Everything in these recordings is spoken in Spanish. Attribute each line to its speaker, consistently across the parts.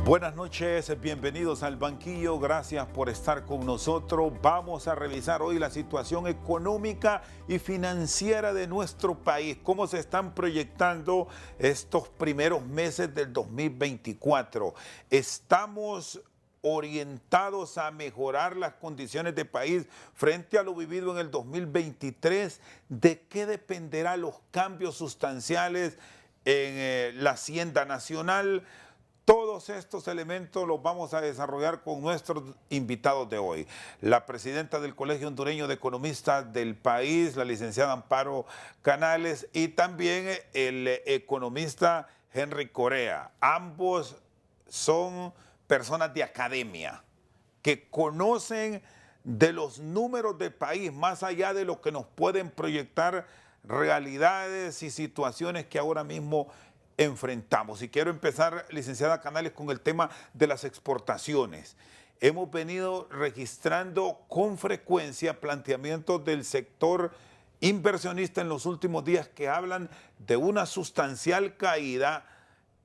Speaker 1: Buenas noches, bienvenidos al banquillo, gracias por estar con nosotros. Vamos a revisar hoy la situación económica y financiera de nuestro país, cómo se están proyectando estos primeros meses del 2024. Estamos orientados a mejorar las condiciones de país frente a lo vivido en el 2023. ¿De qué dependerá los cambios sustanciales en la Hacienda Nacional? Todos estos elementos los vamos a desarrollar con nuestros invitados de hoy. La presidenta del Colegio Hondureño de Economistas del país, la licenciada Amparo Canales, y también el economista Henry Corea. Ambos son personas de academia que conocen de los números del país, más allá de lo que nos pueden proyectar realidades y situaciones que ahora mismo enfrentamos. Y quiero empezar, licenciada Canales, con el tema de las exportaciones. Hemos venido registrando con frecuencia planteamientos del sector inversionista en los últimos días que hablan de una sustancial caída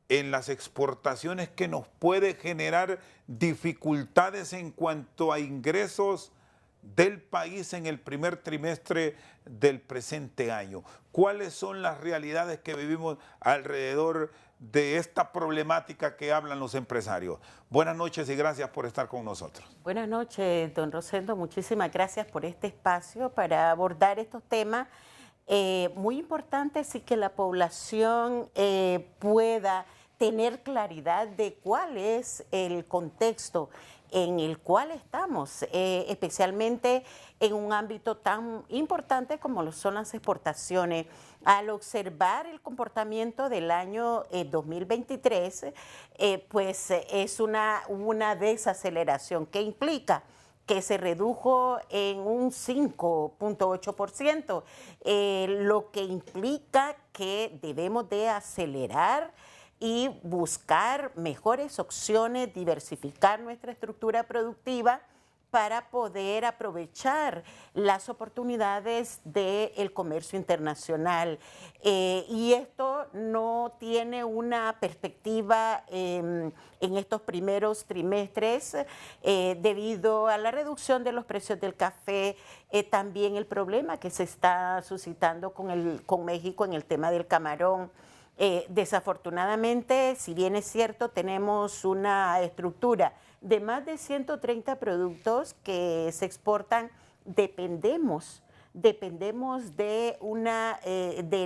Speaker 1: en las exportaciones que nos puede generar dificultades en cuanto a ingresos del país en el primer trimestre del presente año. ¿Cuáles son las realidades que vivimos alrededor de esta problemática que hablan los empresarios? Buenas noches y gracias por estar con nosotros.
Speaker 2: Buenas noches, don Rosendo. Muchísimas gracias por este espacio para abordar estos temas muy importantes y que la población pueda tener claridad de cuál es el contexto en el cual estamos, especialmente en un ámbito tan importante como lo son las exportaciones. Al observar el comportamiento del año 2023, pues es una desaceleración que implica que se redujo en un 5.8%, lo que implica que debemos de acelerar y buscar mejores opciones, diversificar nuestra estructura productiva para poder aprovechar las oportunidades del comercio internacional. Y esto no tiene una perspectiva en estos primeros trimestres debido a la reducción de los precios del café, también el problema que se está suscitando con México en el tema del camarón. Desafortunadamente, si bien es cierto, tenemos una estructura de más de 130 productos que se exportan, dependemos de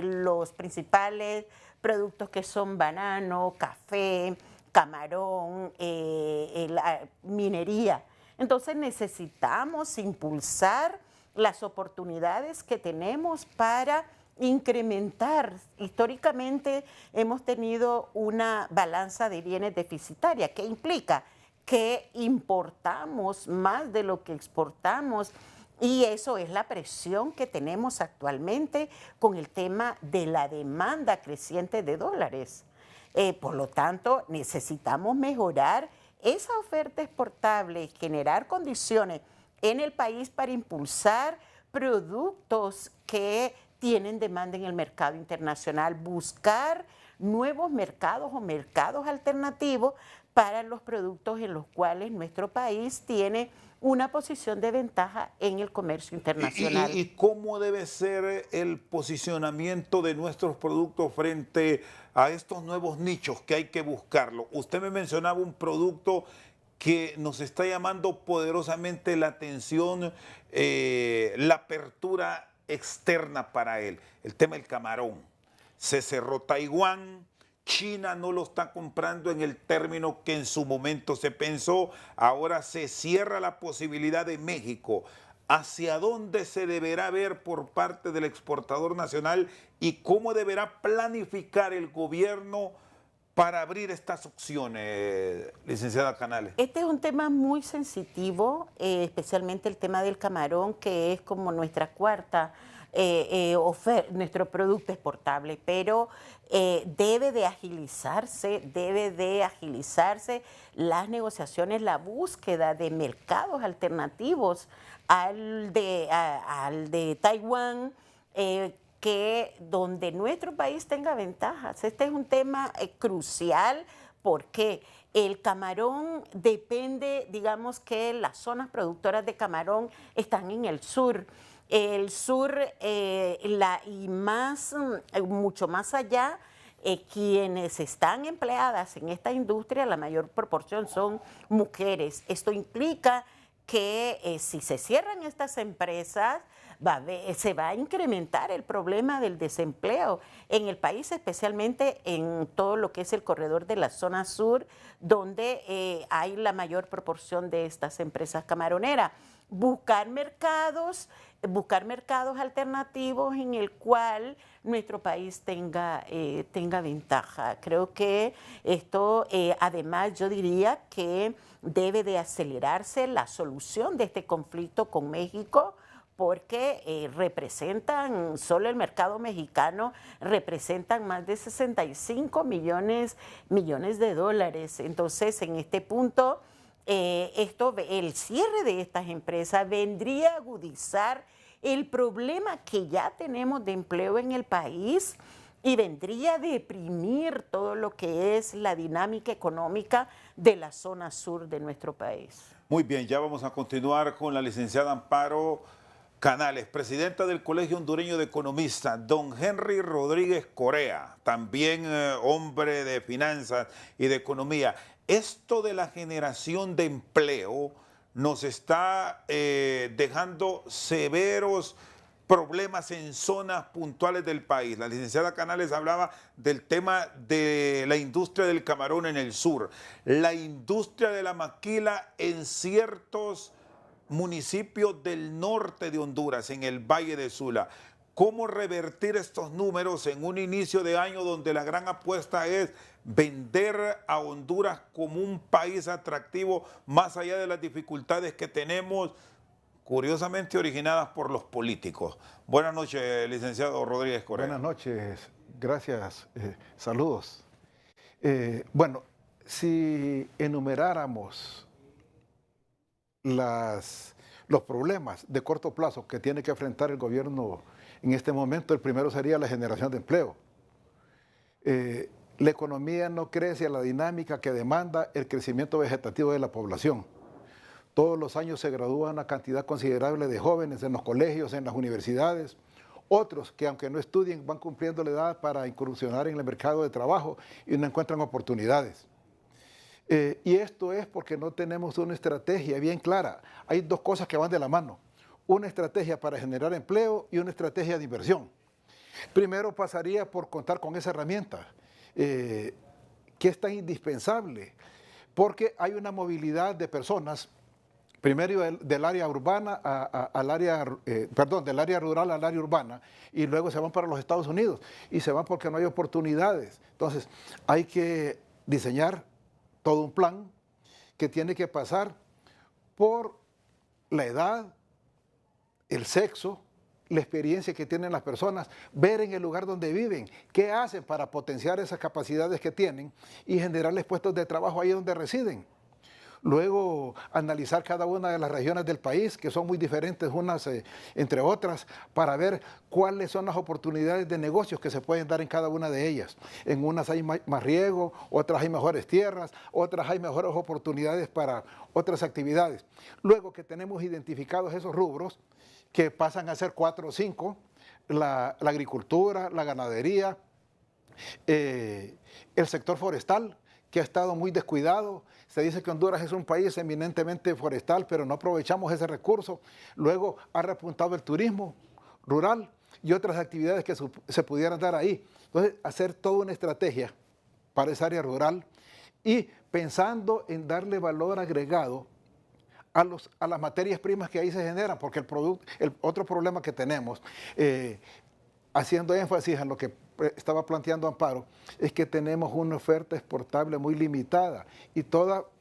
Speaker 2: los principales productos que son banano, café, camarón, la minería. Entonces necesitamos impulsar las oportunidades que tenemos para incrementar. Históricamente hemos tenido una balanza de bienes deficitaria, que implica que importamos más de lo que exportamos, y eso es la presión que tenemos actualmente con el tema de la demanda creciente de dólares. Por lo tanto, necesitamos mejorar esa oferta exportable, generar condiciones en el país para impulsar productos que tienen demanda en el mercado internacional, buscar nuevos mercados o mercados alternativos para los productos en los cuales nuestro país tiene una posición de ventaja en el comercio internacional.
Speaker 1: ¿Y cómo debe ser el posicionamiento de nuestros productos frente a estos nuevos nichos que hay que buscarlo? Usted me mencionaba un producto que nos está llamando poderosamente la atención, la apertura externa para él, el tema del camarón. Se cerró Taiwán, China no lo está comprando en el término que en su momento se pensó, ahora se cierra la posibilidad de México. ¿Hacia dónde se deberá ver por parte del exportador nacional y cómo deberá planificar el gobierno para abrir estas opciones, licenciada Canales?
Speaker 2: Este es un tema muy sensitivo, especialmente el tema del camarón, que es como nuestra cuarta nuestro producto exportable, pero debe de agilizarse las negociaciones, la búsqueda de mercados alternativos al de Taiwán, donde nuestro país tenga ventajas. Este es un tema crucial. ¿Por qué? El camarón depende, digamos que las zonas productoras de camarón están en el sur. El sur y mucho más allá, quienes están empleadas en esta industria, la mayor proporción son mujeres. Esto implica que si se cierran estas empresas, se va a incrementar el problema del desempleo en el país, especialmente en todo lo que es el corredor de la zona sur, donde hay la mayor proporción de estas empresas camaroneras. Buscar mercados alternativos en el cual nuestro país tenga ventaja. Creo que esto, además, yo diría que debe de acelerarse la solución de este conflicto con México, porque representan, solo el mercado mexicano representan más de 65 millones de dólares. Entonces, en este punto, el cierre de estas empresas vendría a agudizar el problema que ya tenemos de empleo en el país y vendría a deprimir todo lo que es la dinámica económica de la zona sur de nuestro país.
Speaker 1: Muy bien, ya vamos a continuar con la licenciada Amparo Canales, presidenta del Colegio Hondureño de Economistas, don Henry Rodríguez Correa, también hombre de finanzas y de economía. Esto de la generación de empleo nos está dejando severos problemas en zonas puntuales del país. La licenciada Canales hablaba del tema de la industria del camarón en el sur, la industria de la maquila en ciertos municipios del norte de Honduras, en el Valle de Sula. ¿Cómo revertir estos números en un inicio de año donde la gran apuesta es vender a Honduras como un país atractivo más allá de las dificultades que tenemos, curiosamente originadas por los políticos? Buenas noches, licenciado Rodríguez Correa.
Speaker 3: Buenas noches, gracias, saludos. Bueno, si enumeráramos los problemas de corto plazo que tiene que enfrentar el gobierno en este momento, el primero sería la generación de empleo. La economía no crece a la dinámica que demanda el crecimiento vegetativo de la población. Todos los años se gradúa una cantidad considerable de jóvenes en los colegios, en las universidades. Otros que aunque no estudien van cumpliendo la edad para incursionar en el mercado de trabajo y no encuentran oportunidades. Y esto es porque no tenemos una estrategia bien clara. Hay dos cosas que van de la mano. Una estrategia para generar empleo y una estrategia de inversión. Primero pasaría por contar con esa herramienta, que es tan indispensable, porque hay una movilidad de personas, primero del área urbana del área rural al área urbana, y luego se van para los Estados Unidos, y se van porque no hay oportunidades. Entonces, hay que diseñar todo un plan que tiene que pasar por la edad, el sexo, la experiencia que tienen las personas, ver en el lugar donde viven, qué hacen para potenciar esas capacidades que tienen y generarles puestos de trabajo ahí donde residen. Luego, analizar cada una de las regiones del país, que son muy diferentes unas entre otras, para ver cuáles son las oportunidades de negocios que se pueden dar en cada una de ellas. En unas hay más riego, otras hay mejores tierras, otras hay mejores oportunidades para otras actividades. Luego que tenemos identificados esos rubros, que pasan a ser 4 o 5, la agricultura, la ganadería, el sector forestal, que ha estado muy descuidado. Se dice que Honduras es un país eminentemente forestal, pero no aprovechamos ese recurso. Luego ha repuntado el turismo rural y otras actividades que se pudieran dar ahí. Entonces, hacer toda una estrategia para esa área rural y pensando en darle valor agregado a las materias primas que ahí se generan, porque el otro problema que tenemos, haciendo énfasis en lo que estaba planteando Amparo, es que tenemos una oferta exportable muy limitada y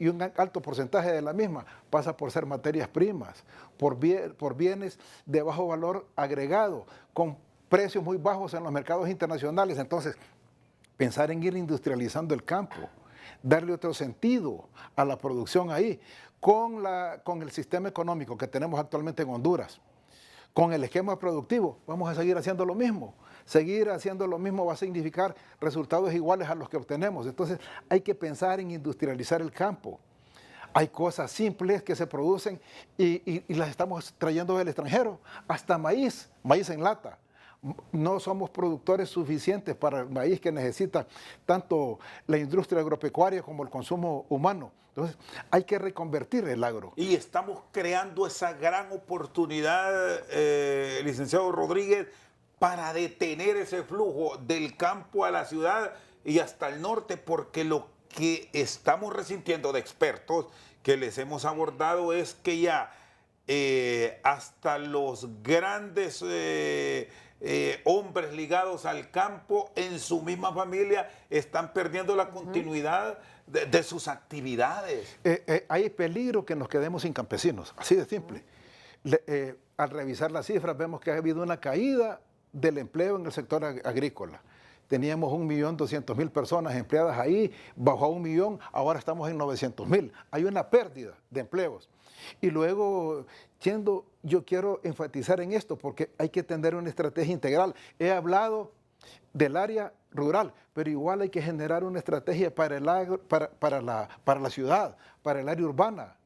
Speaker 3: un alto porcentaje de la misma pasa por ser materias primas, por bienes de bajo valor agregado, con precios muy bajos en los mercados internacionales. Entonces, pensar en ir industrializando el campo, darle otro sentido a la producción ahí, con el sistema económico que tenemos actualmente en Honduras, Con el esquema productivo vamos a seguir haciendo lo mismo. Seguir haciendo lo mismo va a significar resultados iguales a los que obtenemos. Entonces hay que pensar en industrializar el campo. Hay cosas simples que se producen y las estamos trayendo del extranjero. Hasta maíz, maíz en lata. No somos productores suficientes para el maíz que necesita tanto la industria agropecuaria como el consumo humano. Entonces, hay que reconvertir el agro.
Speaker 1: Y estamos creando esa gran oportunidad, licenciado Rodríguez, para detener ese flujo del campo a la ciudad y hasta el norte, porque lo que estamos resintiendo de expertos que les hemos abordado es que ya hasta los grandes hombres ligados al campo en su misma familia están perdiendo la continuidad de sus actividades.
Speaker 3: Hay peligro que nos quedemos sin campesinos, así de simple. Al revisar las cifras vemos que ha habido una caída del empleo en el sector agrícola. Teníamos 1.200.000 personas empleadas ahí, bajó a 1 millón, ahora estamos en 900.000. Hay una pérdida de empleos. Y luego, yo quiero enfatizar en esto porque hay que tener una estrategia integral. He hablado del área rural, pero igual hay que generar una estrategia para la ciudad, para el área urbana,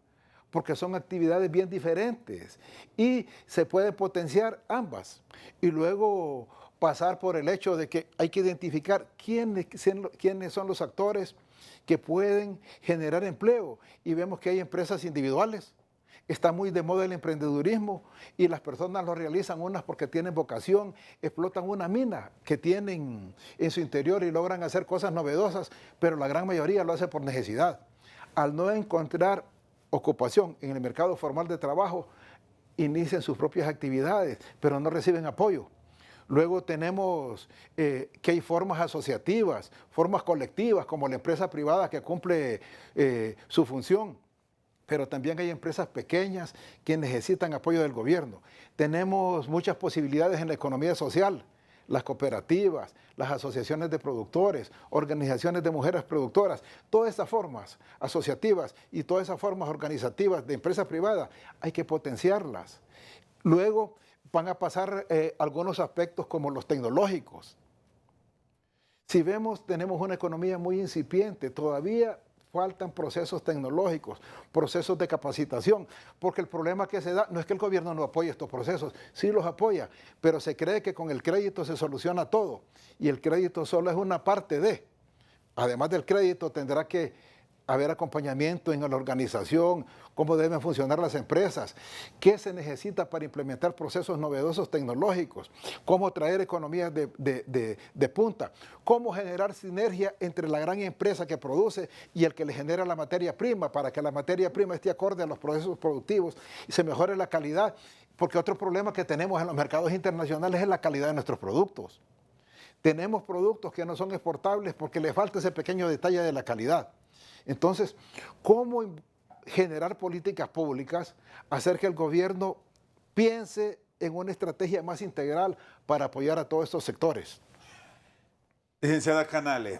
Speaker 3: porque son actividades bien diferentes y se puede potenciar ambas. Y luego pasar por el hecho de que hay que identificar quiénes son los actores que pueden generar empleo. Y vemos que hay empresas individuales. Está muy de moda el emprendedurismo y las personas lo realizan, unas porque tienen vocación, explotan una mina que tienen en su interior y logran hacer cosas novedosas, pero la gran mayoría lo hace por necesidad. Al no encontrar ocupación en el mercado formal de trabajo, inician sus propias actividades, pero no reciben apoyo. Luego tenemos que hay formas asociativas, formas colectivas, como la empresa privada que cumple su función, pero también hay empresas pequeñas que necesitan apoyo del gobierno. Tenemos muchas posibilidades en la economía social, las cooperativas, las asociaciones de productores, organizaciones de mujeres productoras, todas esas formas asociativas y todas esas formas organizativas de empresas privadas, hay que potenciarlas. Luego van a pasar algunos aspectos como los tecnológicos. Si vemos, tenemos una economía muy incipiente, todavía faltan procesos tecnológicos, procesos de capacitación, porque el problema que se da no es que el gobierno no apoye estos procesos, sí los apoya, pero se cree que con el crédito se soluciona todo, y el crédito solo es una parte de. Además del crédito tendrá que haber acompañamiento en la organización, cómo deben funcionar las empresas, qué se necesita para implementar procesos novedosos tecnológicos, cómo traer economías de punta, cómo generar sinergia entre la gran empresa que produce y el que le genera la materia prima, para que la materia prima esté acorde a los procesos productivos y se mejore la calidad, porque otro problema que tenemos en los mercados internacionales es la calidad de nuestros productos. Tenemos productos que no son exportables porque les falta ese pequeño detalle de la calidad. Entonces, ¿cómo generar políticas públicas, hacer que el gobierno piense en una estrategia más integral para apoyar a todos estos sectores?
Speaker 1: Licenciada Canales,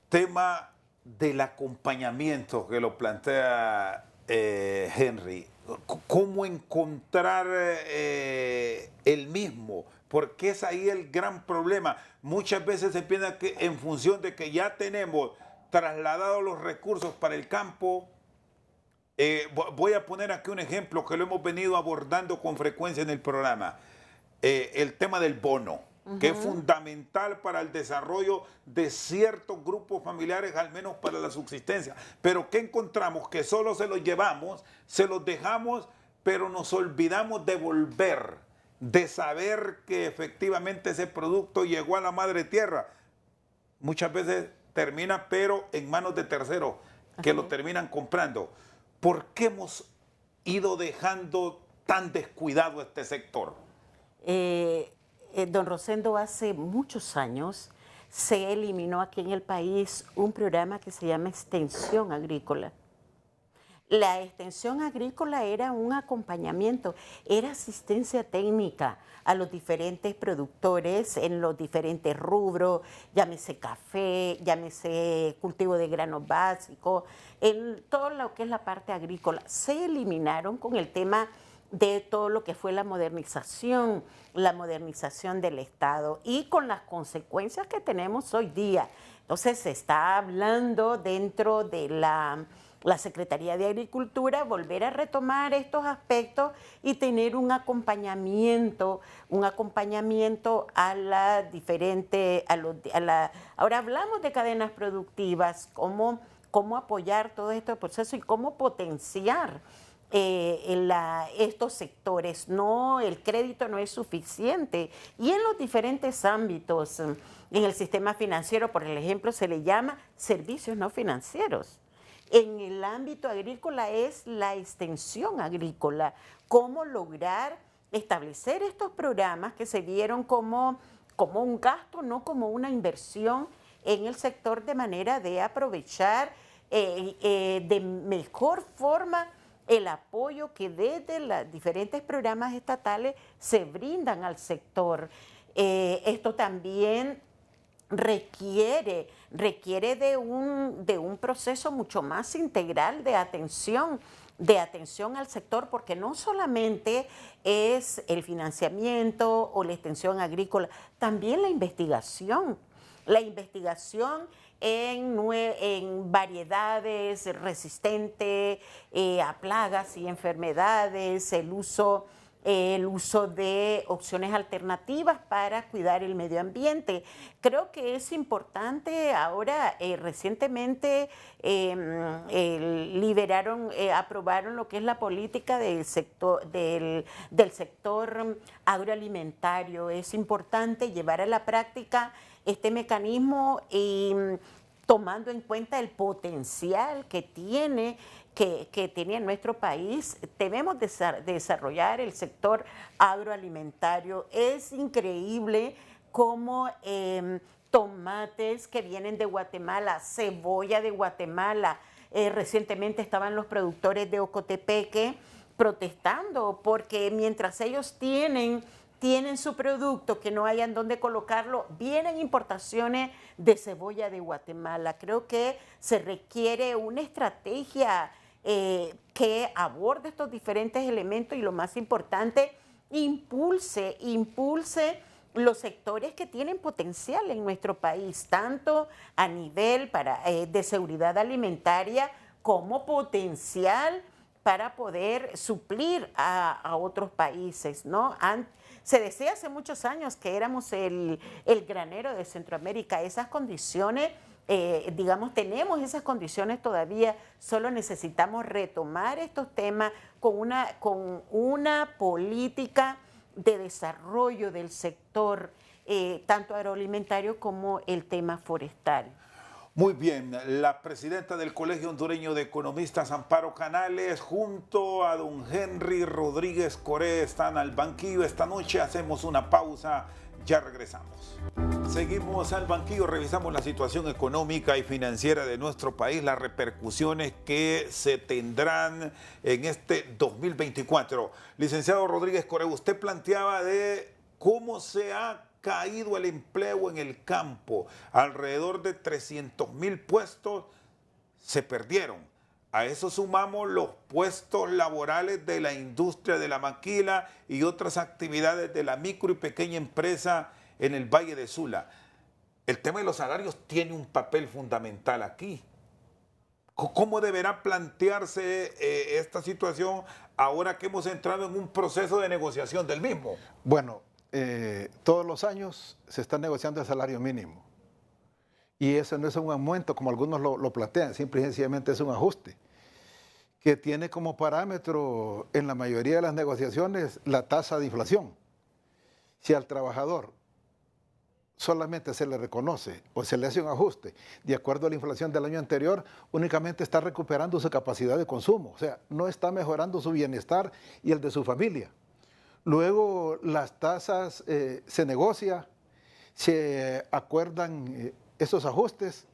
Speaker 1: tema del acompañamiento que lo plantea Henry. ¿Cómo encontrar el mismo? Porque es ahí el gran problema. Muchas veces se piensa que en función de que ya tenemos trasladados los recursos para el campo, voy a poner aquí un ejemplo que lo hemos venido abordando con frecuencia en el programa, el tema del bono, que es fundamental para el desarrollo de ciertos grupos familiares, al menos para la subsistencia. Pero ¿qué encontramos? Que solo se los llevamos, se los dejamos, pero nos olvidamos de volver, de saber que efectivamente ese producto llegó a la madre tierra. Muchas veces termina, pero en manos de terceros que lo terminan comprando. ¿Por qué hemos ido dejando tan descuidado este sector?
Speaker 2: Don Rosendo, hace muchos años se eliminó aquí en el país un programa que se llama Extensión Agrícola. La extensión agrícola era un acompañamiento, era asistencia técnica a los diferentes productores en los diferentes rubros, llámese café, llámese cultivo de granos básicos, todo lo que es la parte agrícola. Se eliminaron con el tema de todo lo que fue la modernización del Estado y con las consecuencias que tenemos hoy día. Entonces se está hablando dentro de la Secretaría de Agricultura volver a retomar estos aspectos y tener un acompañamiento a la diferente, ahora hablamos de cadenas productivas, cómo apoyar todo este proceso y cómo potenciar estos sectores. No, el crédito no es suficiente y en los diferentes ámbitos, en el sistema financiero, por ejemplo, se le llama servicios no financieros. En el ámbito agrícola es la extensión agrícola, cómo lograr establecer estos programas que se vieron como un gasto, no como una inversión en el sector, de manera de aprovechar de mejor forma el apoyo que desde los diferentes programas estatales se brindan al sector. Esto también requiere de un proceso mucho más integral de atención al sector, porque no solamente es el financiamiento o la extensión agrícola, también la investigación en variedades resistentes a plagas y enfermedades, el uso de opciones alternativas para cuidar el medio ambiente. Creo que es importante ahora, recientemente aprobaron lo que es la política del sector agroalimentario. Es importante llevar a la práctica este mecanismo y tomando en cuenta el potencial que tiene nuestro país, debemos desarrollar el sector agroalimentario. Es increíble cómo tomates que vienen de Guatemala, cebolla de Guatemala, recientemente estaban los productores de Ocotepeque protestando porque mientras ellos tienen su producto, que no hayan dónde colocarlo, vienen importaciones de cebolla de Guatemala. Creo que se requiere una estrategia que aborde estos diferentes elementos y, lo más importante, impulse los sectores que tienen potencial en nuestro país, tanto a nivel de seguridad alimentaria como potencial para poder suplir a otros países, ¿no? Se decía hace muchos años que éramos el granero de Centroamérica. Esas condiciones, tenemos esas condiciones todavía, solo necesitamos retomar estos temas con una política de desarrollo del sector, tanto agroalimentario como el tema forestal.
Speaker 1: Muy bien, la presidenta del Colegio Hondureño de Economistas, Amparo Canales, junto a don Henry Rodríguez Coré, están al banquillo esta noche. Hacemos una pausa, ya regresamos. Seguimos al banquillo, revisamos la situación económica y financiera de nuestro país, las repercusiones que se tendrán en este 2024. Licenciado Rodríguez Coré, usted planteaba de cómo se ha caído el empleo en el campo. Alrededor de 300,000 puestos se perdieron. A eso sumamos los puestos laborales de la industria de la maquila y otras actividades de la micro y pequeña empresa en el Valle de Sula. El tema de los salarios tiene un papel fundamental aquí. ¿Cómo deberá plantearse esta situación ahora que hemos entrado en un proceso de negociación del mismo?
Speaker 3: Bueno, todos los años se está negociando el salario mínimo. Y eso no es un aumento como algunos lo plantean, simple y sencillamente es un ajuste que tiene como parámetro en la mayoría de las negociaciones la tasa de inflación. Si al trabajador solamente se le reconoce o se le hace un ajuste de acuerdo a la inflación del año anterior, únicamente está recuperando su capacidad de consumo, o sea, no está mejorando su bienestar y el de su familia. Luego las tasas se negocia, se acuerdan esos ajustes,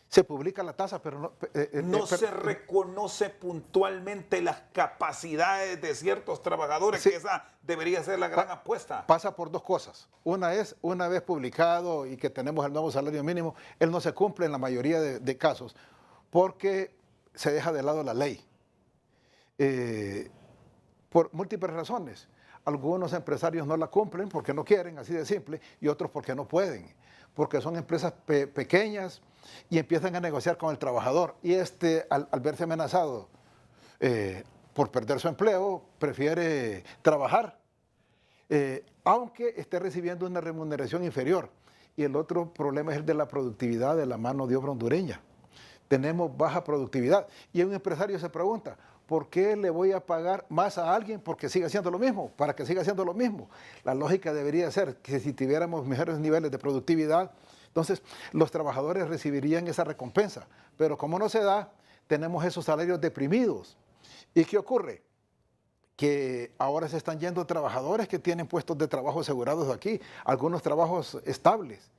Speaker 3: se publica la tasa, pero
Speaker 1: no se reconoce puntualmente las capacidades de ciertos trabajadores, sí, que esa debería ser la gran apuesta.
Speaker 3: Pasa por dos cosas. Una es, una vez publicado y que tenemos el nuevo salario mínimo, él no se cumple en la mayoría de casos, porque se deja de lado la ley. por múltiples razones. Algunos empresarios no la cumplen porque no quieren, así de simple, y otros porque no pueden, porque son empresas pequeñas y empiezan a negociar con el trabajador. Y al verse amenazado por perder su empleo, prefiere trabajar, aunque esté recibiendo una remuneración inferior. Y el otro problema es el de la productividad de la mano de obra hondureña. Tenemos baja productividad. Y un empresario se pregunta, ¿por qué le voy a pagar más a alguien porque siga haciendo lo mismo? Para que siga haciendo lo mismo. La lógica debería ser que si tuviéramos mejores niveles de productividad, entonces los trabajadores recibirían esa recompensa. Pero como no se da, tenemos esos salarios deprimidos. ¿Y qué ocurre? Que ahora se están yendo trabajadores que tienen puestos de trabajo asegurados aquí, algunos trabajos estables,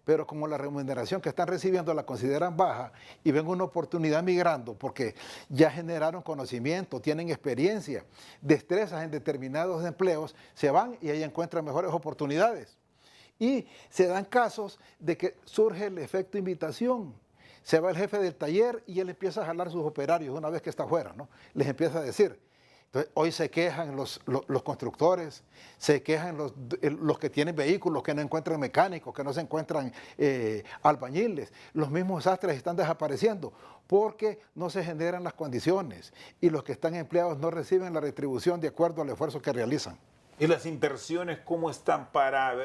Speaker 3: pero como la remuneración que están recibiendo la consideran baja y ven una oportunidad migrando porque ya generaron conocimiento, tienen experiencia, destrezas en determinados empleos, se van y ahí encuentran mejores oportunidades. Y se dan casos de que surge el efecto invitación. Se va el jefe del taller y él empieza a jalar sus operarios una vez que está afuera, ¿no? Les empieza a decir. Entonces, hoy se quejan los constructores, se quejan los que tienen vehículos, que no encuentran mecánicos, que no se encuentran albañiles. Los mismos sastres están desapareciendo porque no se generan las condiciones y los que están empleados no reciben la retribución de acuerdo al esfuerzo que realizan.
Speaker 1: ¿Y las inversiones cómo están para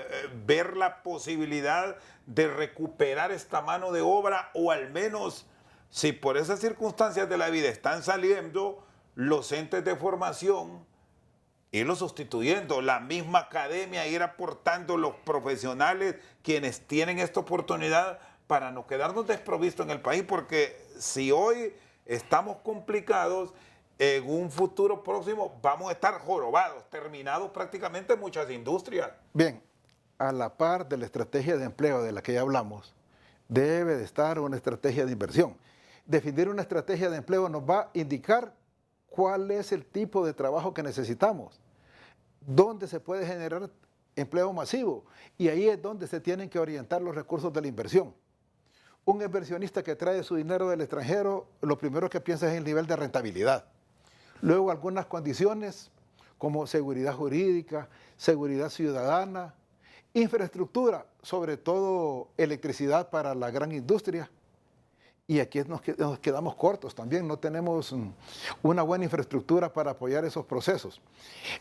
Speaker 1: ver la posibilidad de recuperar esta mano de obra o al menos, si por esas circunstancias de la vida están saliendo, los entes de formación, irlos sustituyendo, la misma academia, ir aportando los profesionales quienes tienen esta oportunidad para no quedarnos desprovistos en el país? Porque si hoy estamos complicados, en un futuro próximo vamos a estar jorobados, terminados prácticamente muchas industrias.
Speaker 3: Bien, a la par de la estrategia de empleo de la que ya hablamos, debe de estar una estrategia de inversión. Definir una estrategia de empleo nos va a indicar cuál es el tipo de trabajo que necesitamos, dónde se puede generar empleo masivo, y ahí es donde se tienen que orientar los recursos de la inversión. Un inversionista que trae su dinero del extranjero, lo primero que piensa es en el nivel de rentabilidad. Luego algunas condiciones como seguridad jurídica, seguridad ciudadana, infraestructura, sobre todo electricidad para la gran industria. Y aquí nos quedamos cortos también, no tenemos una buena infraestructura para apoyar esos procesos.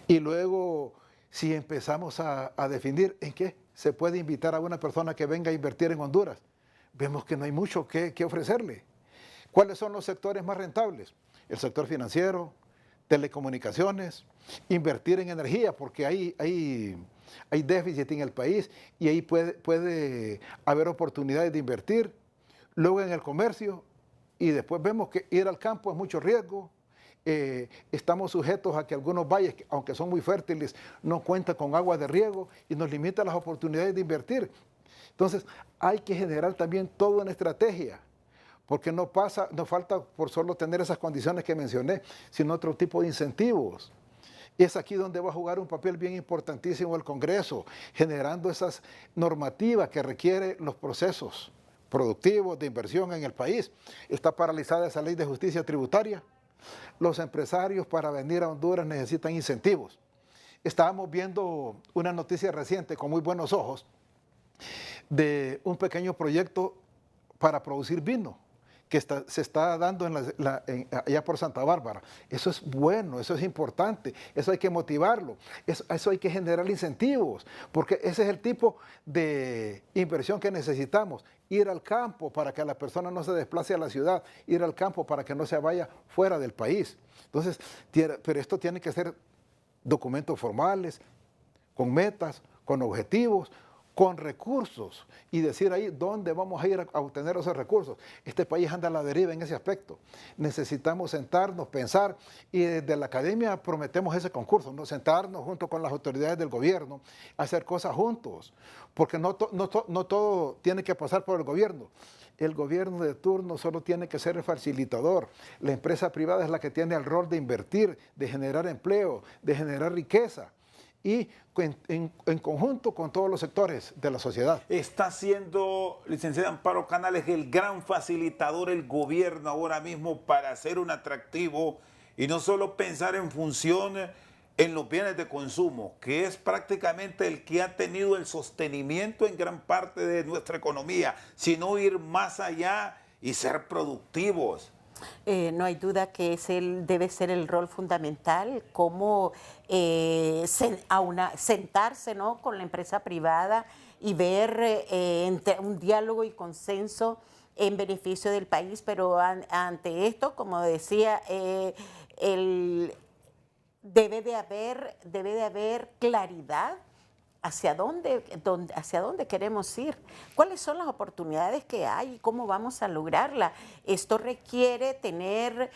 Speaker 3: Y luego, si empezamos a definir en qué se puede invitar a una persona que venga a invertir en Honduras, vemos que no hay mucho que ofrecerle. ¿Cuáles son los sectores más rentables? El sector financiero, telecomunicaciones, invertir en energía, porque hay déficit en el país y ahí puede haber oportunidades de invertir. Luego en el comercio, y después vemos que ir al campo es mucho riesgo. Estamos sujetos a que algunos valles, aunque son muy fértiles, no cuentan con agua de riego y nos limitan las oportunidades de invertir. Entonces, hay que generar también toda una estrategia, porque no falta por solo tener esas condiciones que mencioné, sino otro tipo de incentivos. Y es aquí donde va a jugar un papel bien importantísimo el Congreso, generando esas normativas que requieren los procesos productivos de inversión en el país. Está paralizada esa ley de justicia tributaria. Los empresarios para venir a Honduras necesitan incentivos. Estábamos viendo una noticia reciente con muy buenos ojos de un pequeño proyecto para producir vino que se está dando allá por Santa Bárbara. Eso es bueno, eso es importante, eso hay que motivarlo, eso hay que generar incentivos, porque ese es el tipo de inversión que necesitamos. Ir al campo para que la persona no se desplace a la ciudad, ir al campo para que no se vaya fuera del país. Entonces, pero esto tiene que ser documentos formales, con metas, con objetivos, con recursos, y decir ahí dónde vamos a ir a obtener esos recursos. Este país anda a la deriva en ese aspecto. Necesitamos sentarnos, pensar, y desde la academia prometemos ese concurso, ¿no? Sentarnos junto con las autoridades del gobierno, hacer cosas juntos, porque no todo tiene que pasar por el gobierno. El gobierno de turno solo tiene que ser el facilitador. La empresa privada es la que tiene el rol de invertir, de generar empleo, de generar riqueza, y en conjunto con todos los sectores de la sociedad.
Speaker 1: Está siendo, licenciada Amparo Canales, el gran facilitador el gobierno ahora mismo para hacer un atractivo y no solo pensar en función en los bienes de consumo, que es prácticamente el que ha tenido el sostenimiento en gran parte de nuestra economía, sino ir más allá y ser productivos.
Speaker 2: No hay duda que debe ser el rol fundamental, como sentarse, ¿no?, con la empresa privada y ver un diálogo y consenso en beneficio del país, pero ante esto, como decía, debe de haber claridad hacia dónde queremos ir, cuáles son las oportunidades que hay y cómo vamos a lograrla. Esto requiere tener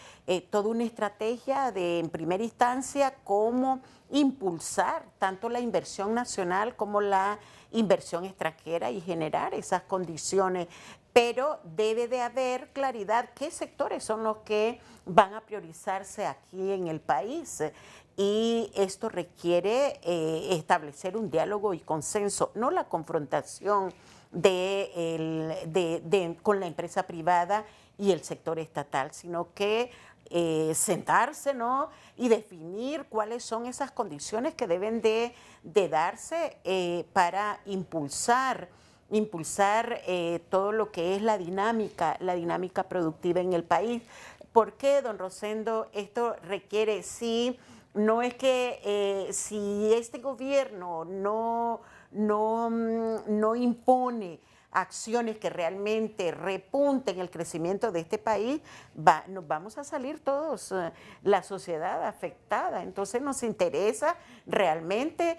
Speaker 2: toda una estrategia en primera instancia, cómo impulsar tanto la inversión nacional como la inversión extranjera y generar esas condiciones. Pero debe de haber claridad qué sectores son los que van a priorizarse aquí en el país. Y esto requiere establecer un diálogo y consenso, no la confrontación con la empresa privada y el sector estatal, sino que sentarse, ¿no?, y definir cuáles son esas condiciones que deben de darse para impulsar todo lo que es la dinámica productiva en el país. ¿Por qué, don Rosendo? Esto requiere, sí. No es que si este gobierno no impone acciones que realmente repunten el crecimiento de este país, nos vamos a salir todos, la sociedad afectada. Entonces nos interesa realmente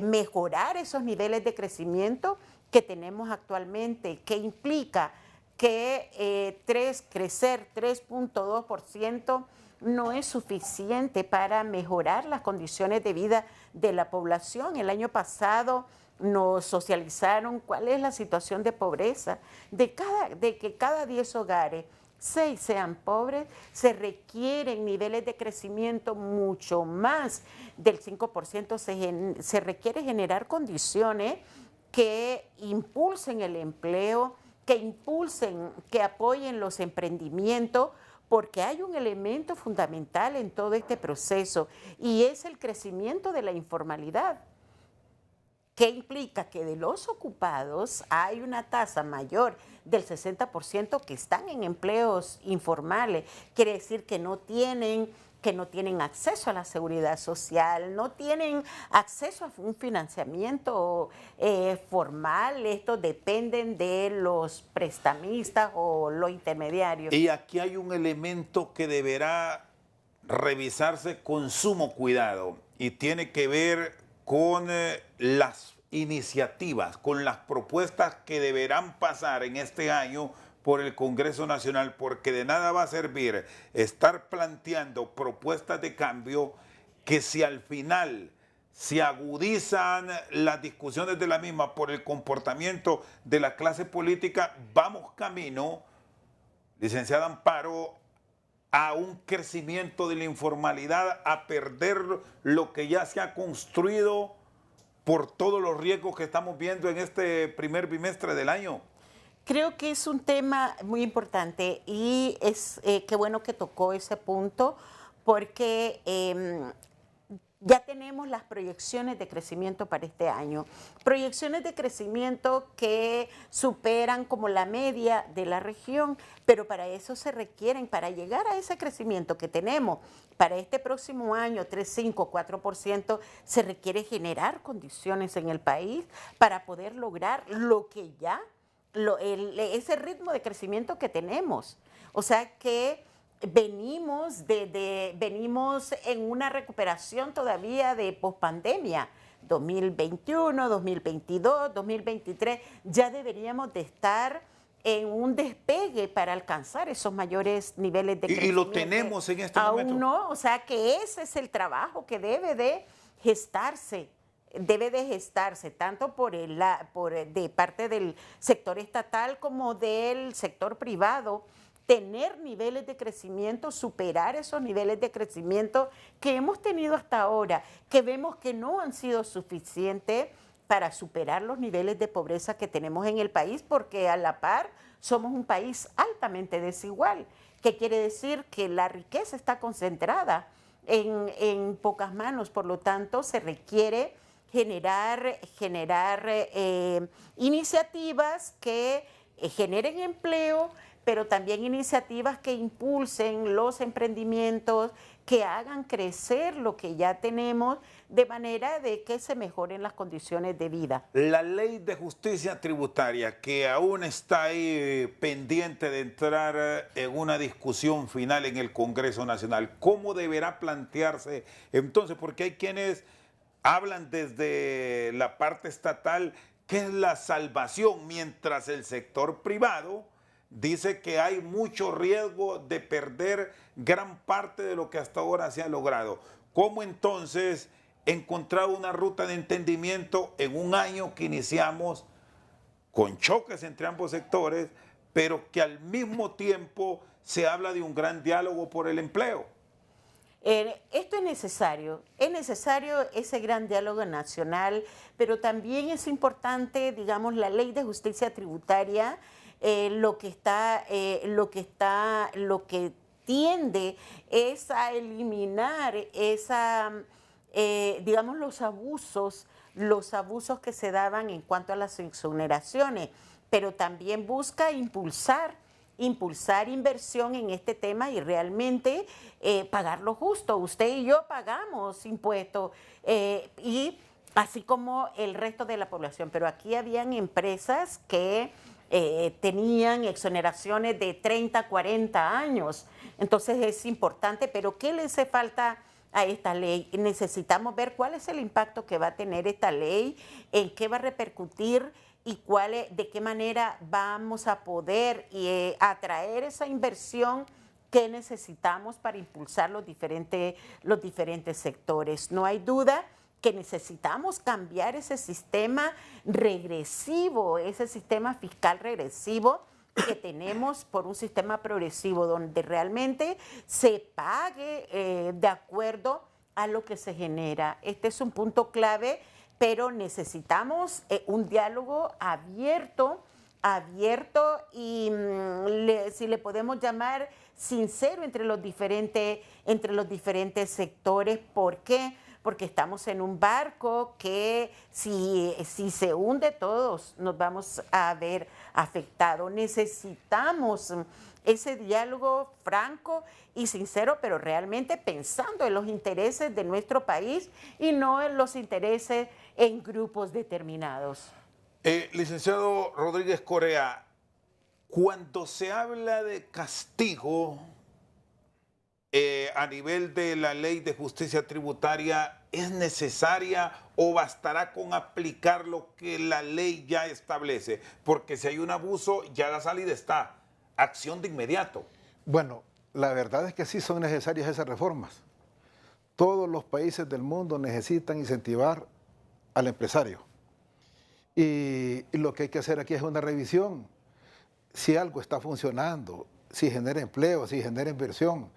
Speaker 2: mejorar esos niveles de crecimiento que tenemos actualmente, que implica que crecer 3.2% no es suficiente para mejorar las condiciones de vida de la población. El año pasado nos socializaron cuál es la situación de pobreza. De que cada 10 hogares, 6 sean pobres, se requieren niveles de crecimiento mucho más del 5%. Se requiere generar condiciones que impulsen el empleo, que apoyen los emprendimientos, porque hay un elemento fundamental en todo este proceso y es el crecimiento de la informalidad, que implica que de los ocupados hay una tasa mayor del 60% que están en empleos informales. Quiere decir que no tienen acceso a la seguridad social, no tienen acceso a un financiamiento formal. Estos dependen de los prestamistas o los intermediarios.
Speaker 1: Y aquí hay un elemento que deberá revisarse con sumo cuidado y tiene que ver con las iniciativas, con las propuestas que deberán pasar en este año por el Congreso Nacional, porque de nada va a servir estar planteando propuestas de cambio que si al final se agudizan las discusiones de la misma por el comportamiento de la clase política, vamos camino, licenciada Amparo, a un crecimiento de la informalidad, a perder lo que ya se ha construido por todos los riesgos que estamos viendo en este primer bimestre del año.
Speaker 2: Creo que es un tema muy importante y es qué bueno que tocó ese punto, porque ya tenemos las proyecciones de crecimiento para este año. Proyecciones de crecimiento que superan como la media de la región, pero para eso para llegar a ese crecimiento que tenemos para este próximo año, 3,5, 4%, se requiere generar condiciones en el país para poder lograr lo que ya ese ritmo de crecimiento que tenemos. O sea que venimos en una recuperación todavía de pospandemia. 2021, 2022, 2023, ya deberíamos de estar en un despegue para alcanzar esos mayores niveles de crecimiento.
Speaker 1: Y lo tenemos en este momento.
Speaker 2: Aún no, o sea que ese es el trabajo que debe de gestarse tanto de parte del sector estatal como del sector privado, tener niveles de crecimiento, superar esos niveles de crecimiento que hemos tenido hasta ahora, que vemos que no han sido suficientes para superar los niveles de pobreza que tenemos en el país, porque a la par somos un país altamente desigual, que quiere decir que la riqueza está concentrada en pocas manos. Por lo tanto, se requiere generar iniciativas que generen empleo, pero también iniciativas que impulsen los emprendimientos, que hagan crecer lo que ya tenemos, de manera de que se mejoren las condiciones de vida.
Speaker 1: La ley de justicia tributaria, que aún está ahí pendiente de entrar en una discusión final en el Congreso Nacional, ¿cómo deberá plantearse entonces? Porque hay quienes hablan desde la parte estatal que es la salvación, mientras el sector privado dice que hay mucho riesgo de perder gran parte de lo que hasta ahora se ha logrado. ¿Cómo entonces encontrar una ruta de entendimiento en un año que iniciamos con choques entre ambos sectores, pero que al mismo tiempo se habla de un gran diálogo por el empleo?
Speaker 2: Esto es necesario ese gran diálogo nacional, pero también es importante, digamos, la ley de justicia tributaria, lo que tiende es a eliminar digamos, los abusos que se daban en cuanto a las exoneraciones, pero también busca impulsar inversión en este tema y realmente pagar lo justo. Usted y yo pagamos impuestos y así como el resto de la población, pero aquí habían empresas que tenían exoneraciones de 30, 40 años. Entonces es importante, pero ¿qué le hace falta a esta ley? Necesitamos ver cuál es el impacto que va a tener esta ley, en qué va a repercutir y de qué manera vamos a poder atraer esa inversión que necesitamos para impulsar los diferentes sectores. No hay duda que necesitamos cambiar ese sistema regresivo, ese sistema fiscal regresivo que tenemos por un sistema progresivo donde realmente se pague de acuerdo a lo que se genera. Este es un punto clave, pero necesitamos un diálogo abierto y si le podemos llamar sincero entre los diferentes sectores. ¿Por qué? Porque estamos en un barco que si se hunde, todos nos vamos a ver afectados. Necesitamos ese diálogo franco y sincero, pero realmente pensando en los intereses de nuestro país y no en los intereses en grupos determinados.
Speaker 1: Licenciado Rodríguez Correa, cuando se habla de castigo a nivel de la ley de justicia tributaria, ¿es necesaria o bastará con aplicar lo que la ley ya establece? Porque si hay un abuso, ya la salida está. Acción de inmediato.
Speaker 3: Bueno, la verdad es que sí son necesarias esas reformas. Todos los países del mundo necesitan incentivar al empresario. Y lo que hay que hacer aquí es una revisión. Si algo está funcionando, si genera empleo, si genera inversión,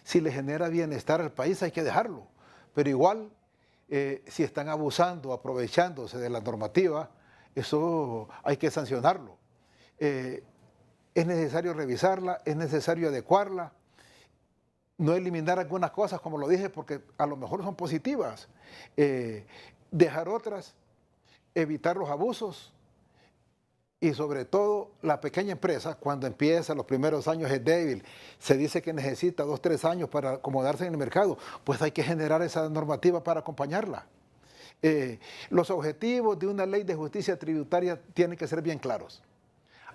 Speaker 3: si le genera bienestar al país, hay que dejarlo. Pero igual, si están abusando, aprovechándose de la normativa, eso hay que sancionarlo. Es necesario revisarla, es necesario adecuarla, no eliminar algunas cosas, como lo dije, porque a lo mejor son positivas, dejar otras, evitar los abusos y sobre todo la pequeña empresa, cuando empieza, los primeros años es débil, se dice que necesita 2 o 3 años para acomodarse en el mercado, pues hay que generar esa normativa para acompañarla. Los objetivos de una ley de justicia tributaria tienen que ser bien claros.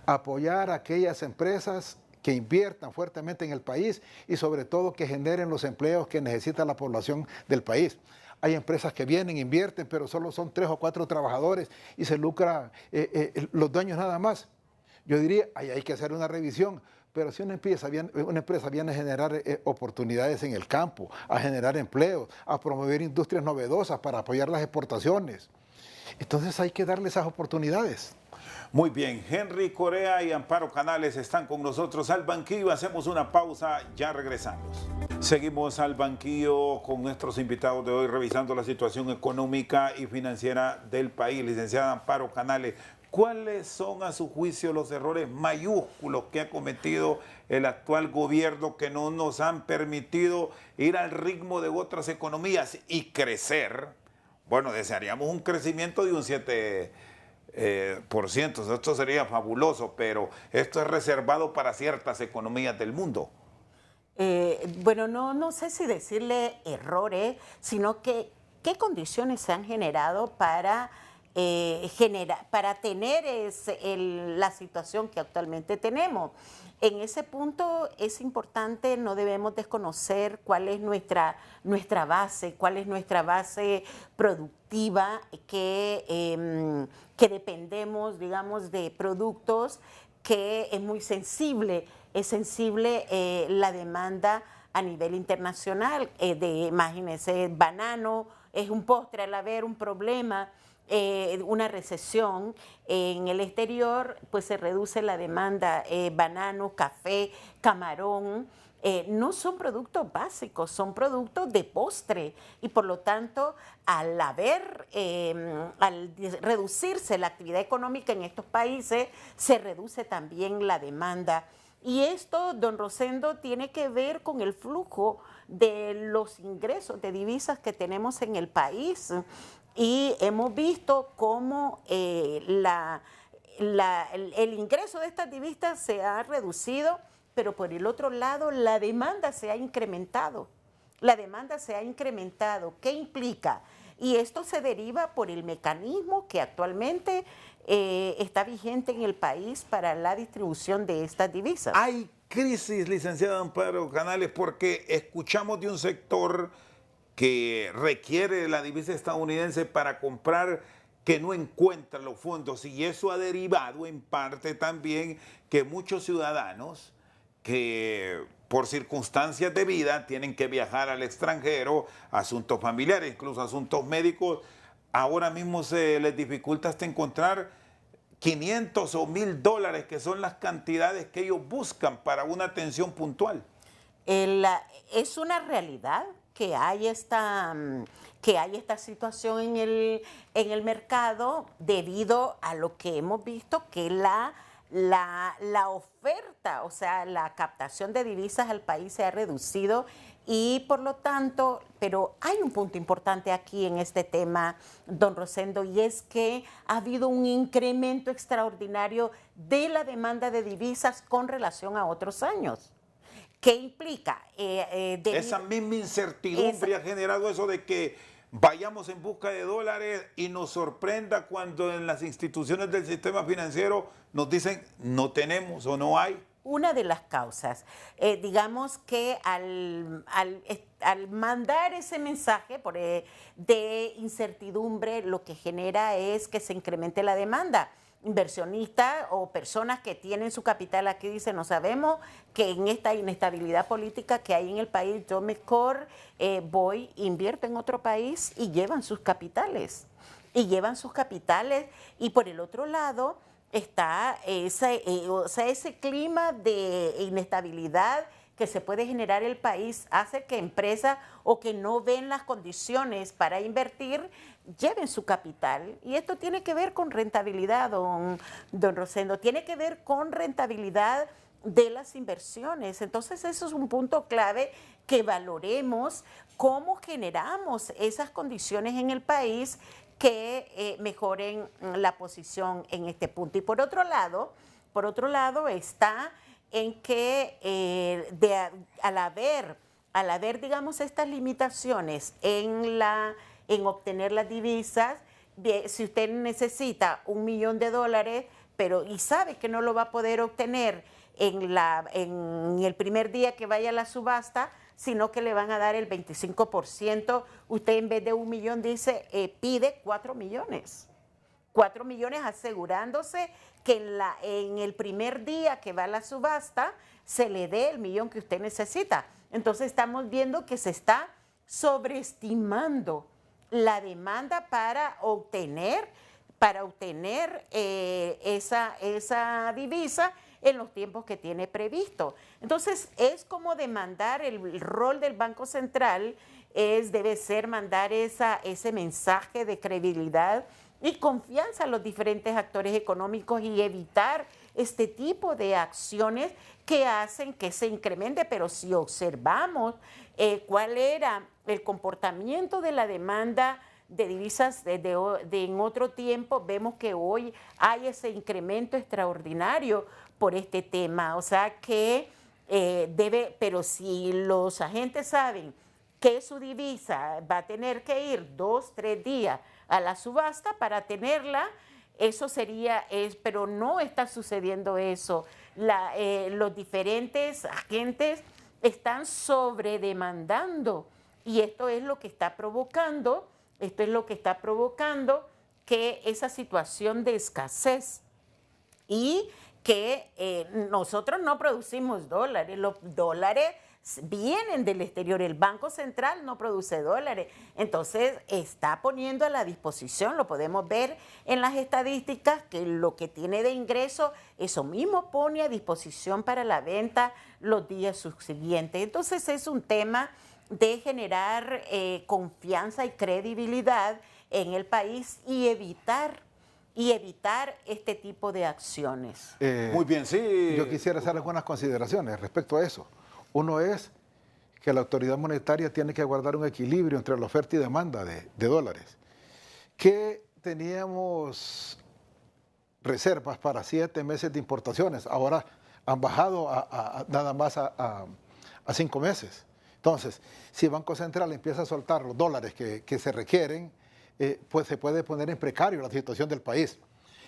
Speaker 3: Apoyar a aquellas empresas que inviertan fuertemente en el país y sobre todo que generen los empleos que necesita la población del país. Hay empresas que vienen, invierten, pero solo son 3 o 4 trabajadores y se lucran los dueños nada más. Yo diría, ahí hay que hacer una revisión, pero si una empresa viene a generar oportunidades en el campo, a generar empleos, a promover industrias novedosas para apoyar las exportaciones, entonces hay que darle esas oportunidades.
Speaker 1: Muy bien, Henry Correa y Amparo Canales están con nosotros al banquillo. Hacemos una pausa, ya regresamos. Seguimos al banquillo con nuestros invitados de hoy, revisando la situación económica y financiera del país. Licenciada Amparo Canales, ¿Cuáles son, a su juicio, los errores mayúsculos que ha cometido el actual gobierno que no nos han permitido ir al ritmo de otras economías y crecer? Bueno, desearíamos un crecimiento de un 7%, esto sería fabuloso, pero esto es reservado para ciertas economías del mundo.
Speaker 2: Bueno, no sé si decirle errores, sino que qué condiciones se han generado para, para tener la situación que actualmente tenemos. En ese punto es importante, no debemos desconocer cuál es nuestra base, cuál es nuestra base productiva, que dependemos, digamos, de productos que es muy sensible. Es sensible la demanda a nivel internacional. Imagínense, banano es un postre al haber un problema, una recesión en el exterior, pues se reduce la demanda. Banano, café, camarón, no son productos básicos, son productos de postre y por lo tanto al reducirse la actividad económica en estos países, se reduce también la demanda. Y esto, don Rosendo, tiene que ver con el flujo de los ingresos de divisas que tenemos en el país. Y hemos visto cómo el ingreso de estas divisas se ha reducido, pero por el otro lado la demanda se ha incrementado. La demanda se ha incrementado. ¿Qué implica? Y esto se deriva por el mecanismo que actualmente está vigente en el país para la distribución de estas divisas.
Speaker 1: Hay crisis, licenciada Amparo Canales, porque escuchamos de un sector que requiere la divisa estadounidense para comprar, que no encuentra los fondos, y eso ha derivado en parte también que muchos ciudadanos que por circunstancias de vida tienen que viajar al extranjero, asuntos familiares, incluso asuntos médicos, ahora mismo se les dificulta hasta encontrar 500 o 1000 dólares, que son las cantidades que ellos buscan para una atención puntual.
Speaker 2: Es una realidad que hay esta situación en el mercado debido a lo que hemos visto, que la oferta, o sea, la captación de divisas al país se ha reducido y por lo tanto, pero hay un punto importante aquí en este tema, don Rosendo, y es que ha habido un incremento extraordinario de la demanda de divisas con relación a otros años. ¿Qué implica?
Speaker 1: Esa misma incertidumbre ha generado eso de que vayamos en busca de dólares y nos sorprenda cuando en las instituciones del sistema financiero nos dicen no tenemos o no hay.
Speaker 2: Una de las causas, digamos que al mandar ese mensaje de incertidumbre, lo que genera es que se incremente la demanda. Inversionistas o personas que tienen su capital aquí dicen, no sabemos que en esta inestabilidad política que hay en el país, yo mejor invierto en otro país y llevan sus capitales. Y por el otro lado está ese clima de inestabilidad que se puede generar el país, hace que empresas o que no ven las condiciones para invertir lleven su capital. Y esto tiene que ver con rentabilidad, don Rosendo, tiene que ver con rentabilidad de las inversiones. Entonces eso es un punto clave, que valoremos cómo generamos esas condiciones en el país que mejoren la posición en este punto. Y por otro lado está en que al haber, digamos, estas limitaciones en obtener las divisas, si usted necesita $1 millón, y sabe que no lo va a poder obtener en el primer día que vaya a la subasta, sino que le van a dar el 25%, usted en vez de 1 millón pide 4 millones. 4 millones asegurándose que en el primer día que va a la subasta se le dé el millón que usted necesita. Entonces estamos viendo que se está sobreestimando la demanda para obtener esa divisa en los tiempos que tiene previsto. Entonces es como demandar, el rol del Banco Central debe ser mandar ese mensaje de credibilidad y confianza a los diferentes actores económicos y evitar este tipo de acciones que hacen que se incremente. Pero si observamos cuál era el comportamiento de la demanda de divisas en otro tiempo, vemos que hoy hay ese incremento extraordinario por este tema. O sea que pero si los agentes saben que su divisa va a tener que ir 2, 3 días a la subasta para tenerla, eso sería, pero no está sucediendo eso. Los diferentes agentes están sobredemandando y esto es lo que está provocando que esa situación de escasez y que nosotros no producimos dólares, los dólares vienen del exterior, el Banco Central no produce dólares, entonces está poniendo a la disposición, lo podemos ver en las estadísticas, que lo que tiene de ingreso, eso mismo pone a disposición para la venta los días subsiguientes. Entonces es un tema de generar confianza y credibilidad en el país y evitar este tipo de acciones.
Speaker 1: Muy bien, sí.
Speaker 3: Yo quisiera hacer algunas consideraciones respecto a eso. Uno es que la autoridad monetaria tiene que guardar un equilibrio entre la oferta y demanda de dólares. Que teníamos reservas para 7 meses de importaciones, ahora han bajado nada más a 5 meses. Entonces, si el Banco Central empieza a soltar los dólares que se requieren, pues se puede poner en precario la situación del país.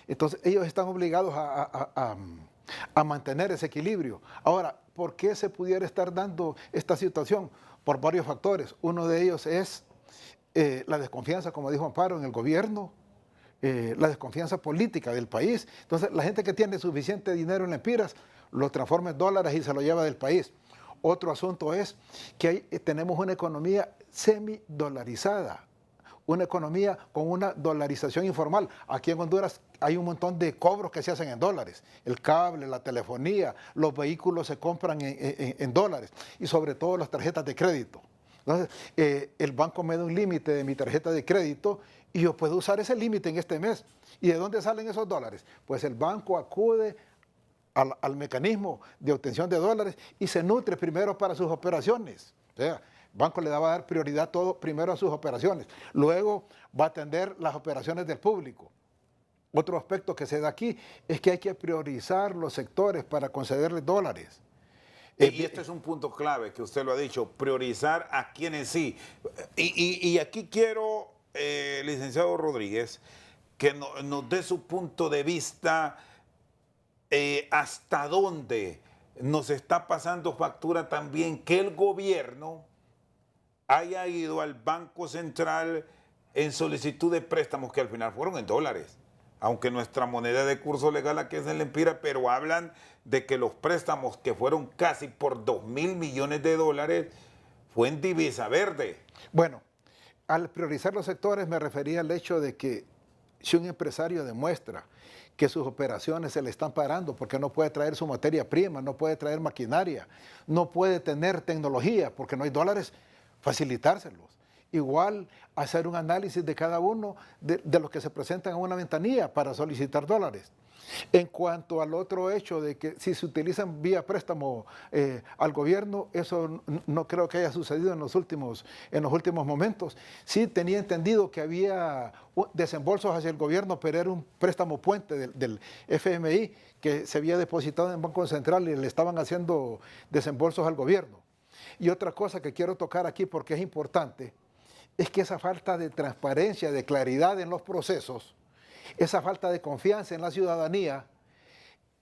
Speaker 3: Entonces, ellos están obligados a mantener ese equilibrio. Ahora, ¿por qué se pudiera estar dando esta situación? Por varios factores. Uno de ellos es la desconfianza, como dijo Amparo, en el gobierno, la desconfianza política del país. Entonces, la gente que tiene suficiente dinero en lempiras lo transforma en dólares y se lo lleva del país. Otro asunto es que tenemos una economía semidolarizada, una economía con una dolarización informal. Aquí en Honduras hay un montón de cobros que se hacen en dólares. El cable, la telefonía, los vehículos se compran en dólares y sobre todo las tarjetas de crédito. Entonces, el banco me da un límite de mi tarjeta de crédito y yo puedo usar ese límite en este mes. ¿Y de dónde salen esos dólares? Pues el banco acude al mecanismo de obtención de dólares y se nutre primero para sus operaciones. O sea, el banco le va a dar prioridad todo primero a sus operaciones, luego va a atender las operaciones del público. Otro aspecto que se da aquí es que hay que priorizar los sectores para concederles dólares.
Speaker 1: Y este es un punto clave que usted lo ha dicho, priorizar a quienes sí. Y aquí quiero, licenciado Rodríguez, que nos dé su punto de vista. ¿Hasta dónde nos está pasando factura también que el gobierno haya ido al Banco Central en solicitud de préstamos que al final fueron en dólares? Aunque nuestra moneda de curso legal aquí es en lempira, pero hablan de que los préstamos que fueron casi por 2.000 millones de dólares fue en divisa verde.
Speaker 3: Bueno, al priorizar los sectores me refería al hecho de que si un empresario demuestra que sus operaciones se le están parando porque no puede traer su materia prima, no puede traer maquinaria, no puede tener tecnología porque no hay dólares, facilitárselos. Igual hacer un análisis de cada uno de los que se presentan a una ventanilla para solicitar dólares. En cuanto al otro hecho de que si se utilizan vía préstamo al gobierno, eso no creo que haya sucedido en los últimos momentos. Sí tenía entendido que había desembolsos hacia el gobierno, pero era un préstamo puente del FMI que se había depositado en el Banco Central y le estaban haciendo desembolsos al gobierno. Y otra cosa que quiero tocar aquí porque es importante, es que esa falta de transparencia, de claridad en los procesos, esa falta de confianza en la ciudadanía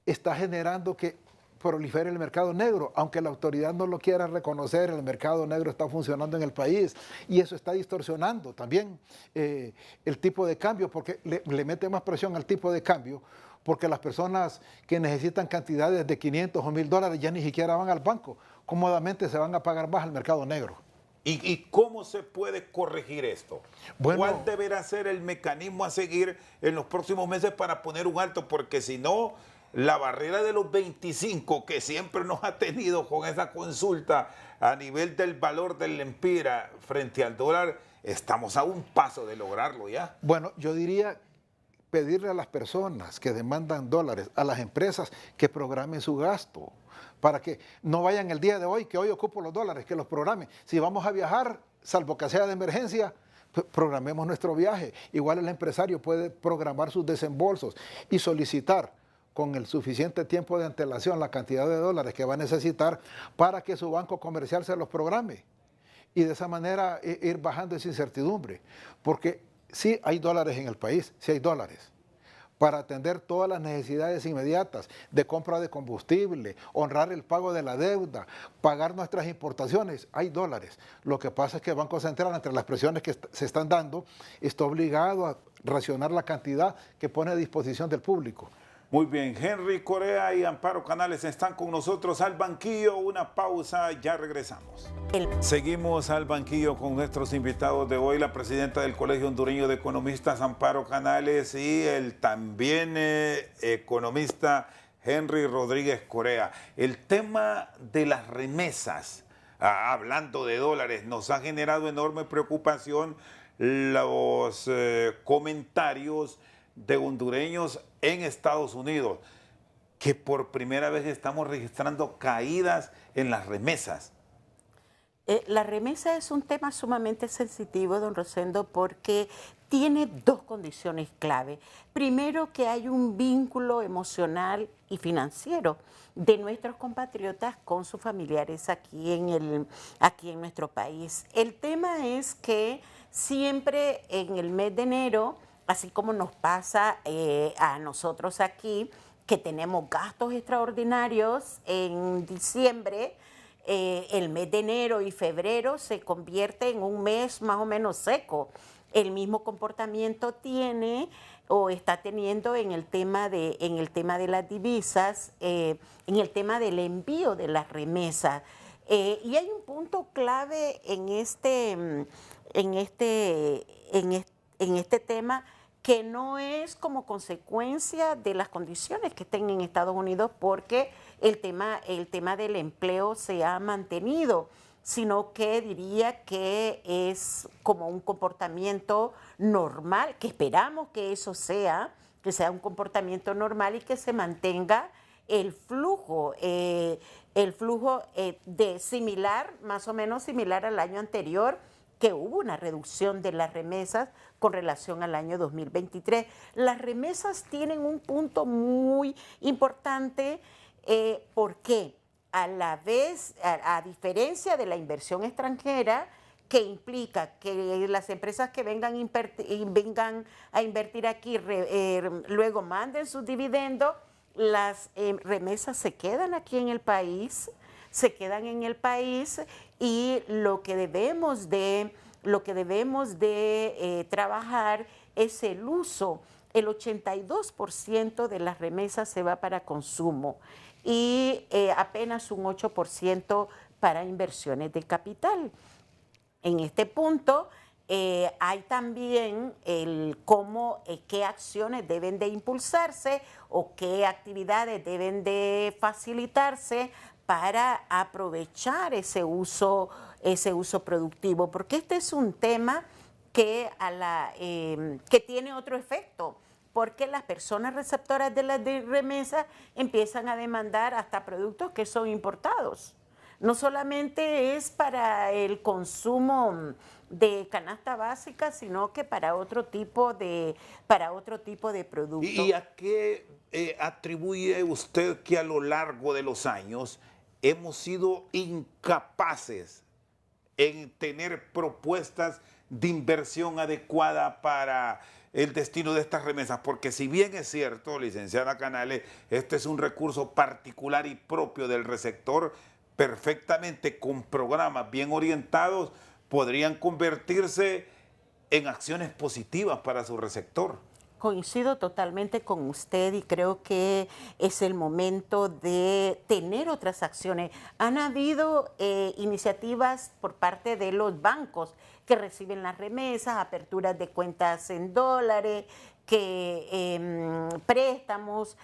Speaker 3: está generando que prolifere el mercado negro. Aunque la autoridad no lo quiera reconocer, el mercado negro está funcionando en el país y eso está distorsionando también el tipo de cambio, porque le mete más presión al tipo de cambio, porque las personas que necesitan cantidades de 500 o 1.000 dólares ya ni siquiera van al banco, cómodamente se van a pagar más al mercado negro.
Speaker 1: ¿Y cómo se puede corregir esto?
Speaker 3: Bueno,
Speaker 1: ¿cuál deberá ser el mecanismo a seguir en los próximos meses para poner un alto? Porque si no, la barrera de los 25 que siempre nos ha tenido con esa consulta a nivel del valor del lempira frente al dólar, estamos a un paso de lograrlo ya.
Speaker 3: Bueno, yo diría pedirle a las personas que demandan dólares, a las empresas que programen su gasto, para que no vayan el día de hoy, que hoy ocupo los dólares, que los programen. Si vamos a viajar, salvo que sea de emergencia, programemos nuestro viaje. Igual el empresario puede programar sus desembolsos y solicitar con el suficiente tiempo de antelación la cantidad de dólares que va a necesitar para que su banco comercial se los programe. Y de esa manera ir bajando esa incertidumbre. Porque sí hay dólares en el país, sí hay dólares para atender todas las necesidades inmediatas de compra de combustible, honrar el pago de la deuda, pagar nuestras importaciones. Hay dólares. Lo que pasa es que el Banco Central, entre las presiones que se están dando, está obligado a racionar la cantidad que pone a disposición del público.
Speaker 1: Muy bien, Henry Corea y Amparo Canales están con nosotros al banquillo. Una pausa, ya regresamos. Seguimos al banquillo con nuestros invitados de hoy, la presidenta del Colegio Hondureño de Economistas, Amparo Canales, y el también economista Henry Rodríguez Corea. El tema de las remesas, hablando de dólares, nos ha generado enorme preocupación los comentarios de hondureños en Estados Unidos, que por primera vez estamos registrando caídas en las remesas.
Speaker 2: La remesa es un tema sumamente sensitivo, don Rosendo, porque tiene dos condiciones clave. Primero, que hay un vínculo emocional y financiero de nuestros compatriotas con sus familiares aquí en nuestro país. El tema es que siempre en el mes de enero, así como nos pasa a nosotros aquí, que tenemos gastos extraordinarios en diciembre, el mes de enero y febrero se convierte en un mes más o menos seco. El mismo comportamiento tiene o está teniendo en el tema de las divisas, en el tema del envío de las remesas. Y hay un punto clave en este tema, que no es como consecuencia de las condiciones que estén en Estados Unidos, porque el tema del empleo se ha mantenido, sino que diría que es como un comportamiento normal, que esperamos que eso sea, que sea un comportamiento normal y que se mantenga el flujo de similar, más o menos similar al año anterior, que hubo una reducción de las remesas con relación al año 2023. Las remesas tienen un punto muy importante porque a diferencia de la inversión extranjera, que implica que las empresas que vengan a invertir aquí luego manden sus dividendos, las remesas se quedan aquí en el país, y lo que debemos de trabajar es el uso. El 82% de las remesas se va para consumo y apenas un 8% para inversiones de capital. En este punto hay también qué acciones deben de impulsarse o qué actividades deben de facilitarse para aprovechar ese uso productivo, porque este es un tema que tiene otro efecto, porque las personas receptoras de las remesas empiezan a demandar hasta productos que son importados. No solamente es para el consumo de canasta básica, sino que para otro tipo de productos.
Speaker 1: ¿Y a qué atribuye usted que a lo largo de los años hemos sido incapaces en tener propuestas de inversión adecuada para el destino de estas remesas? Porque si bien es cierto, licenciada Canales, este es un recurso particular y propio del receptor, perfectamente con programas bien orientados podrían convertirse en acciones positivas para su receptor.
Speaker 2: Coincido totalmente con usted y creo que es el momento de tener otras acciones. Han habido iniciativas por parte de los bancos que reciben las remesas, aperturas de cuentas en dólares, préstamos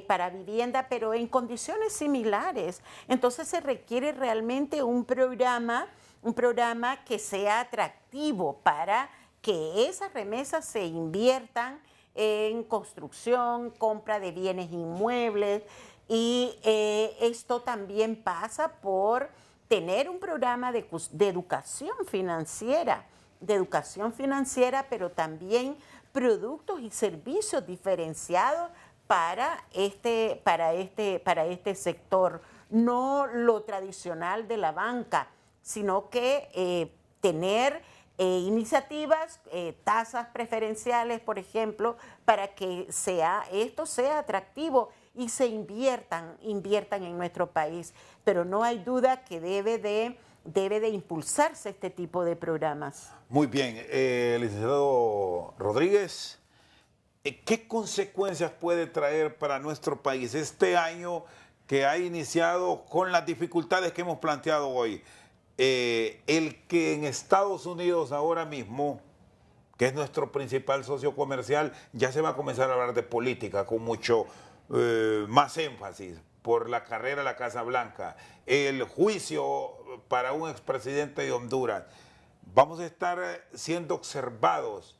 Speaker 2: para vivienda, pero en condiciones similares. Entonces se requiere realmente un programa que sea atractivo para que esas remesas se inviertan en construcción, compra de bienes inmuebles, y esto también pasa por tener un programa de educación financiera, pero también productos y servicios diferenciados para este sector, no lo tradicional de la banca, sino que tener iniciativas, tasas preferenciales, por ejemplo, para que esto sea atractivo y se inviertan en nuestro país. Pero no hay duda que debe de impulsarse este tipo de programas.
Speaker 1: Muy bien, licenciado Rodríguez, ¿qué consecuencias puede traer para nuestro país este año que ha iniciado con las dificultades que hemos planteado hoy? El que en Estados Unidos ahora mismo, que es nuestro principal socio comercial, ya se va a comenzar a hablar de política con mucho más énfasis por la carrera a la Casa Blanca, el juicio para un expresidente de Honduras. Vamos a estar siendo observados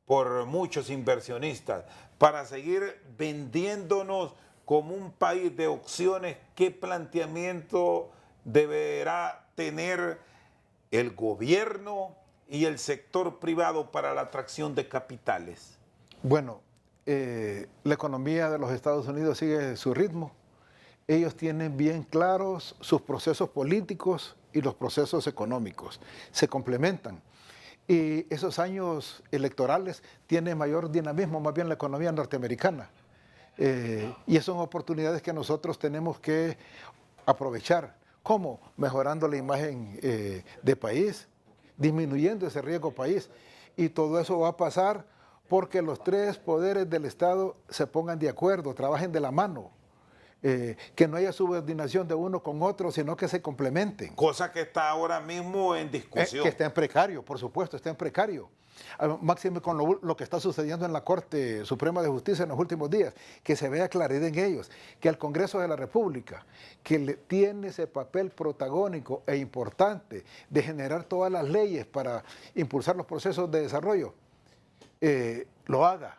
Speaker 1: por muchos inversionistas para seguir vendiéndonos como un país de opciones. ¿Qué planteamiento deberá tener el gobierno y el sector privado para la atracción de capitales?
Speaker 3: Bueno, la economía de los Estados Unidos sigue su ritmo. Ellos tienen bien claros sus procesos políticos y los procesos económicos. Se complementan. Y esos años electorales tienen mayor dinamismo, más bien la economía norteamericana. Y esas son oportunidades que nosotros tenemos que aprovechar. ¿Cómo? Mejorando la imagen de país, disminuyendo ese riesgo país. Y todo eso va a pasar porque los tres poderes del Estado se pongan de acuerdo, trabajen de la mano. Que no haya subordinación de uno con otro, sino que se complementen.
Speaker 1: Cosa que está ahora mismo en discusión.
Speaker 3: Que está en precario, por supuesto, está en precario. Máximo con lo que está sucediendo en la Corte Suprema de Justicia en los últimos días, que se vea claridad en ellos, que el Congreso de la República, que tiene ese papel protagónico e importante de generar todas las leyes para impulsar los procesos de desarrollo, lo haga.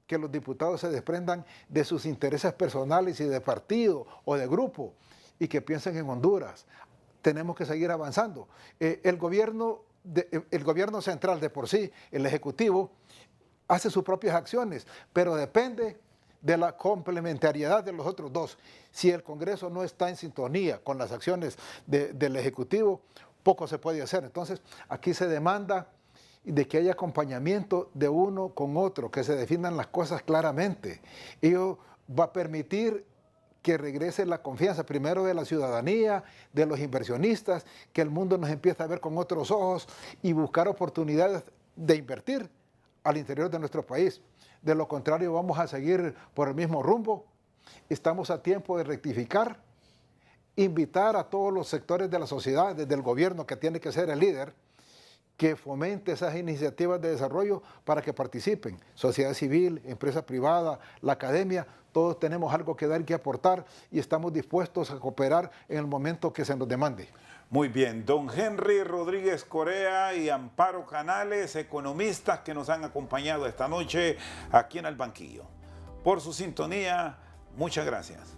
Speaker 3: Que los diputados se desprendan de sus intereses personales y de partido o de grupo y que piensen en Honduras. Tenemos que seguir avanzando. El gobierno central de por sí, el Ejecutivo, hace sus propias acciones, pero depende de la complementariedad de los otros dos. Si el Congreso no está en sintonía con las acciones del Ejecutivo, poco se puede hacer. Entonces, aquí se demanda de que haya acompañamiento de uno con otro, que se definan las cosas claramente. Ello va a permitir que regrese la confianza, primero de la ciudadanía, de los inversionistas, que el mundo nos empiece a ver con otros ojos y buscar oportunidades de invertir al interior de nuestro país. De lo contrario, vamos a seguir por el mismo rumbo. Estamos a tiempo de rectificar, invitar a todos los sectores de la sociedad, desde el gobierno, que tiene que ser el líder, que fomente esas iniciativas de desarrollo para que participen. Sociedad civil, empresa privada, la academia, todos tenemos algo que dar y que aportar y estamos dispuestos a cooperar en el momento que se nos demande.
Speaker 1: Muy bien, don Henry Rodríguez Corea y Amparo Canales, economistas que nos han acompañado esta noche aquí en El Banquillo. Por su sintonía, muchas gracias.